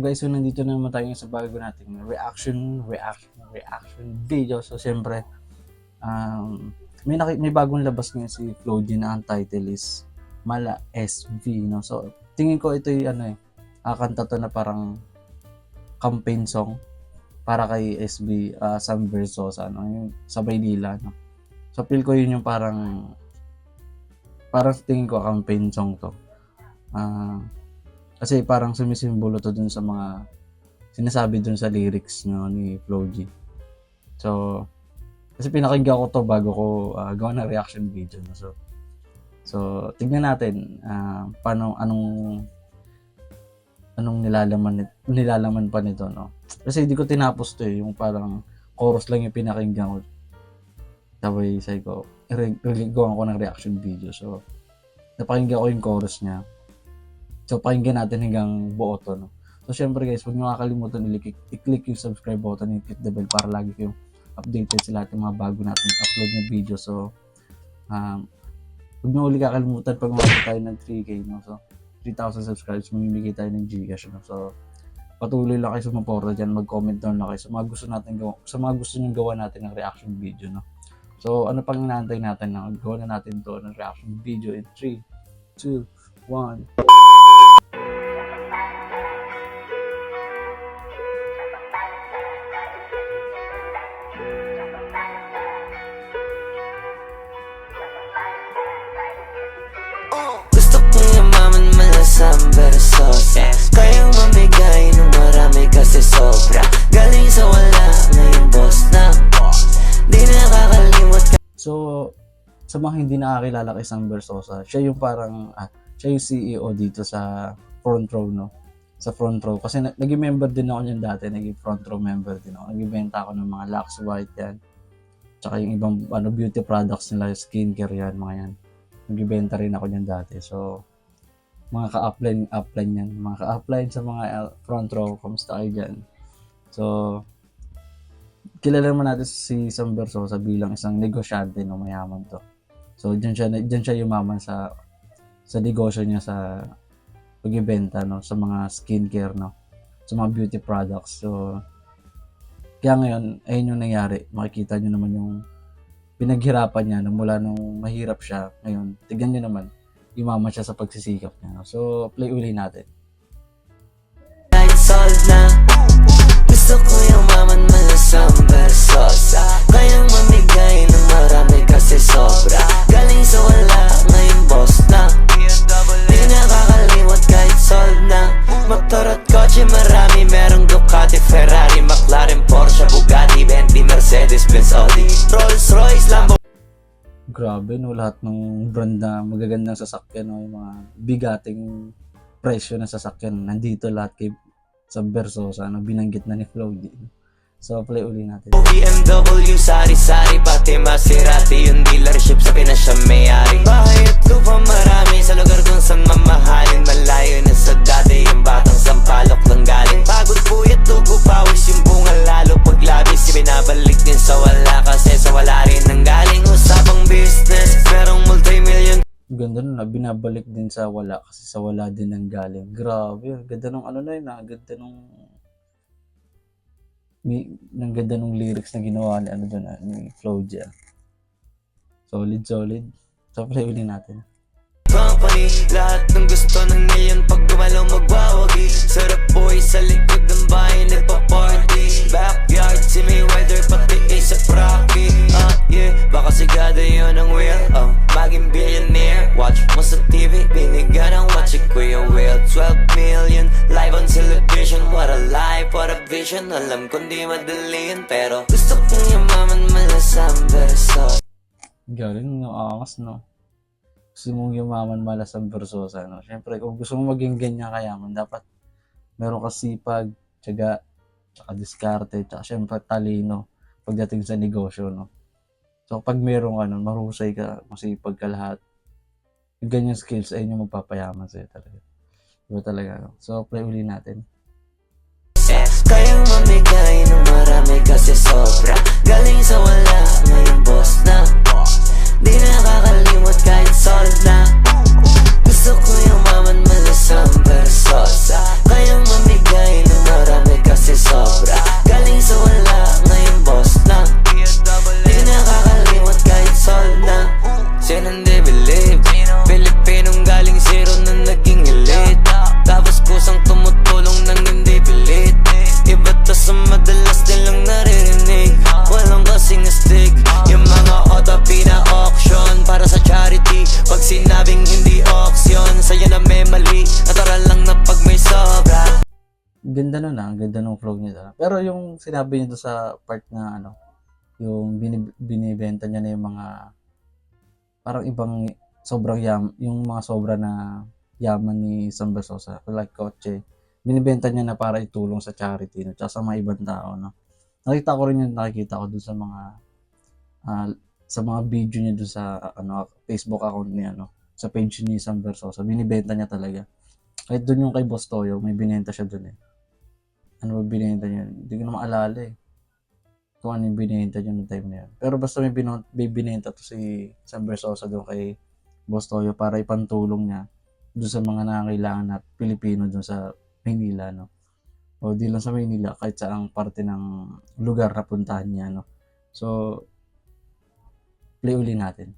guys, so nandito na naman tayo sa bago nating reaction video. So siyempre, may bagong labas ngayon si Floji na ang title is Mala SV, no? So tingin ko ito yung kanta to na parang campaign song para kay SB Sam Versosa, yung sa Maynila, no? So feel ko yun yung parang tingin ko campaign song to. Kasi parang sumisimbolo to dun sa mga sinasabi dun sa lyrics, no, ni Floji. So kasi pinakinggan ko to bago ko gawa ng reaction video, no? So tingnan natin anong nilalaman pa nito, no? Kasi hindi ko tinapos to yung parang chorus lang yung pinakinggan ko. Tapos say ko, gawa ko ng reaction video. So napakinggan ko yung chorus niya. So pakinggan natin hanggang buo to, no? So syempre guys, huwag niyo kakalimutan i-click yung subscribe button and click the bell para lagi kayong updated sa lahat ng mga bago natin upload na video. So huwag niyo ulit kakalimutan pag umabot tayo ng 3K, no? So 3,000 subscribers, mamimigay tayo ng Gcash, no? So patuloy lang kayo sumuporta dyan, mag-comment down lang kayo sa mga gusto nyo gawa natin ng reaction video, no? So ano pang inaantay natin, na gawa na natin to ng reaction video in 3, 2, 1. Gusto kong yumaman malasang Versosa, kayang mamigay ng marami kasi sobra. Galing sa wala, ngayon boss na, di nakakalimot ka. So sa mga hindi nakakilala kay Sam Versosa, siya yung parang siya yung CEO dito sa front row, no? Sa front row kasi naging member din ako niyan dati, naging front row member din ako. Nagbebenta ako ng mga Lux White yan, tsaka yung ibang beauty products nila, skincare yan, mga yan. Nagbibenta rin ako niyan dati. So mga ka-upline yan, mga ka-upline sa mga front row, kamusta kayo dyan? So kilala naman natin si Sam Versosa bilang isang negosyante, no? Mayaman to. So diyan siya yumaman sa negosyo niya sa pagbebenta, no, sa mga skincare, no, sa mga beauty products. So kaya ngayon ayun yung nangyari. Makikita niyo naman yung pinaghirapan niya, no, mula nung mahirap siya. Ngayon tignan niyo naman, yumaman siya sa pagsisikap niya, no? So play uli natin. Kahit solve na, gusto ko yumaman malasang Versosa, kayang mamigay ng marami kasi sobra. Galing sa wala, ngayon boss na, di nakakalimot kahit solve na. Motor at kotse marami, merong Ducati, Ferrari, McLaren, Porsche, Bugatti, Bentley, Mercedes, Benz, Audi, Rolls Royce, Lambo. Grabe, no, lahat ng brand na magagandang sasakyan, no, yung mga bigating presyo ng sasakyan, nandito lahat kay Sam Versosa, no, binanggit na ni Floji. So play uli natin. BMW, sari-sari, pati Maserati, yung dealership sa Pinas siya may-ari. Bahay at lupa marami sa lugar kung saan mamahalin. Malayo na sa dati, yung batang sampalok lang galing. Pagod puyat, dugo, pawis, yung bunga lalo paglabis. Binabalik din sa wala kasi sa wala rin nang galing. Usapang business, merong multi-million. Ganda nun, binabalik din sa wala kasi sa wala din ang galing. Grabe, ganda nung ganda nung lyrics na ginawa ni ni Floji. Solid. So play ulit natin. Company, lahat ng gusto ng ngayon pag gumalaw magwawagi. Sarap boy sa likod ng bahay nagpa-party. Backyard si Mayweather pati A$AP Rocky. Yeah, baka sigado yun ang wheel, maging billionaire. Watch mo sa TV, binigyan ng watch it Kuya Will. 12 million, live on television. What a life, what a vision. Alam ko di madali yun, pero gusto kong yumaman malasang Versosa. Galing, no, angas, no. Gusto mong yumaman malasang Versosa, no. Siyempre, kung gusto mong maging ganyan kayaman, dapat meron ka sipag, tiyaga, tsaka diskarte, tsaka siyempre talino pagdating sa negosyo, no. So pag meron ka nun, marusay ka, masipag ka lahat, yung ganyan skills ay yung magpapayaman sa'yo talaga. Diba talaga, no? So play uli natin. Kayang mamigay ng marami kasi sobra. Galing sa wala, ngayon boss na, di nakakalimot kahit solve na. Gusto ko yumaman malasang Versosa, kayang mamigay ng Galing sa wala, ngayon boss na. Di nakakalimot kahit sold na. Sino hindi believe? Pilipinong galing zero na naging elite. Tapos kusang tumutulong nang hindi pilit. Iba to sa madalas nilang naririnig. Walang kasing astig. Yung mga auto pina-auction para sa charity. Pag sinabing hindi auction, sa'yo na may mali. Natural lang na pag may sobra. Ganda nun ang ganda nung flow niya. Pero yung sinabi niya doon sa part na ano, yung binibenta niya na yung mga parang ibang sobrang yung mga sobra na yaman ni Sam Versosa, like kotse, binibenta niya na para itulong sa charity, no? Tsaka sa mga ibang tao, no? Nakita ko rin yung nakikita ko dun sa mga video niya dun sa Facebook account niya, no? Sa page ni Sam Versosa, binibenta niya talaga. Kahit dun yung kay Boss Toyo, may binenta siya dun eh. Ano ba binenta niya? Hindi ko na maalala eh. Kung ano yung binenta niya noong time na yan. Pero basta may binenta to si Sam Versosa doon kay Boss Toyo para ipantulong niya doon sa mga nangangailangan na Pilipino doon sa Maynila, no? O di lang sa Maynila, kahit saang parte ng lugar na puntahan niya, no? So, play uli natin.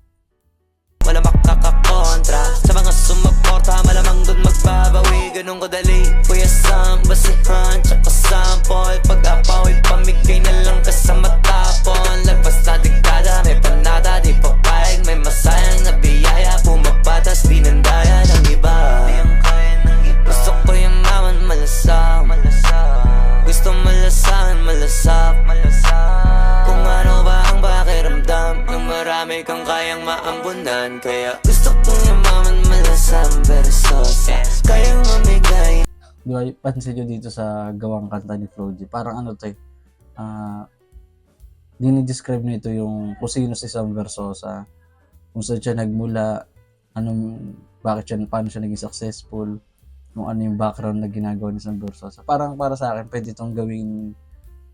Wala makakakontra sa mga sumuporta, malamang dun magbabawi. Ganun kadali, Kuya Sam, basihan, tsaka sample. Pag-apaw, ipamigay na lang kasama tapon. Lagpas na diktada, may panata, di papayag. May masayang na biyaya, pumapatas, binandaya ng iba. Gusto ko yung naman malasak. Gusto malasahan, malasak. Kung ano ba ang pakiramdam, yung marami kang kayang maambunan. Kaya gusto ko yung maman malasang Versosa, kayang mamigay. Di ba, pansin nyo dito sa gawang kanta ni Flo G, parang ano to eh, dinidescribe nito yung kung sino si Sam Versosa, kung saan siya nagmula, paano siya naging successful, kung ano yung background na ginagawa ni Sam Versosa. Parang para sa akin, pwede itong gawing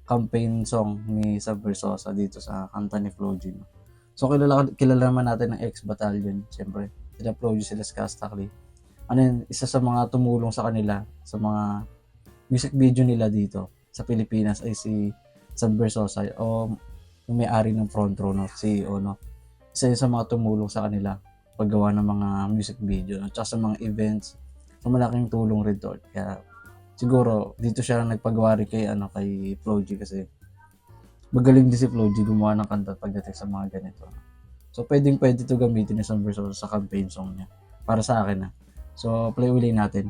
campaign song ni Sam Versosa dito sa kanta ni Flo G. No? So kilala naman natin ng X-Battalion, siyempre. Sila Flo G, sila Skastakli. Ano yun, isa sa mga tumulong sa kanila sa mga music video nila dito sa Pilipinas ay si Sam Versosa o yung may-ari ng Front Row, no? CEO, no? Isa yun sa mga tumulong sa kanila paggawa ng mga music video, no? Tsaka sa mga events. So malaking tulong rin to. Kaya siguro dito siya nagpagawa rin kay Flo G kasi magaling din si Flo G gumawa ng kanta pagdating sa mga ganito. So pwede to gamitin ni Sam Versosa sa campaign song niya. Para sa akin. So play uli natin.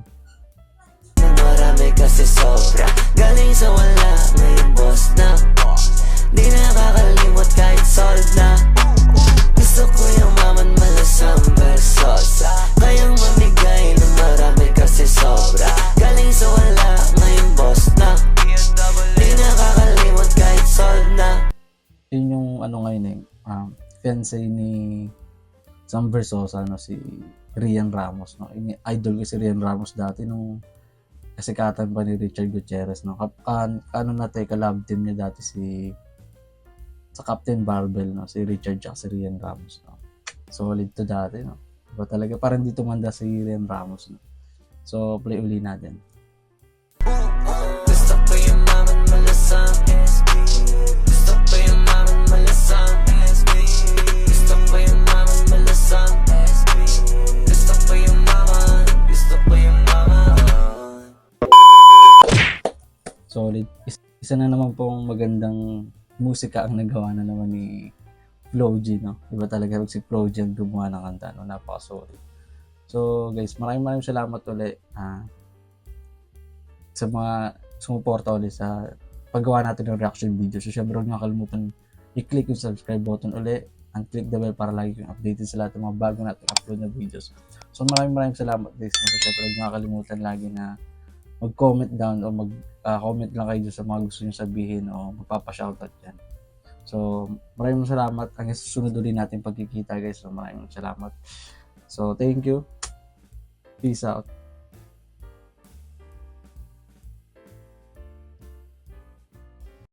Marami kasi sobra, galing sa wala, ngayon boss na. Di nakakalimot kahit sold na. Gusto ko yung maman malasang Versosa, kayang mamigay ng marami kasi sobra. Galing sa wala, ngayon boss na. Di nakakalimot kahit sold na. Yun yung ngayon fiancé ni Sam Versosa, si Rian Ramos, no? Idol ko si Rian Ramos dati nung kasikatan pa ni Richard Gutierrez, no? Kalab team niya dati sa Captain Barbell, no? Si Richard at si Rian Ramos, no? Solid to dati, no? Diba talaga parang di tumanda si Rian Ramos, no? So play uli natin. Gusto ko yung maman malasang SB. Gusto ko yung maman malasang SB. Gusto ko yung maman malasang SB. Gusto ko yung maman. Gusto ko yung maman. Solid. Isa na naman pong magandang musika ang nagawa na naman ni Flo G, no? Iba talaga si Flo G ang gumawa ng kanta, no? Napaka-solid. So guys, maraming salamat ulit sa mga sumuporta ulit sa paggawa natin ng reaction video. So syempre huwag nyo kalimutan i-click yung subscribe button ulit and click the bell para lagi kayong updated sa lahat ng mga bago natin upload na videos. So maraming salamat guys. So syempre huwag nyo kalimutan lagi na mag-comment down o mag-comment lang kayo sa mga gusto nyo sabihin o magpapa-shoutout yan. So maraming salamat. Hanggang susunod ulit natin pagkikita guys. So maraming salamat. So thank you. Peace out.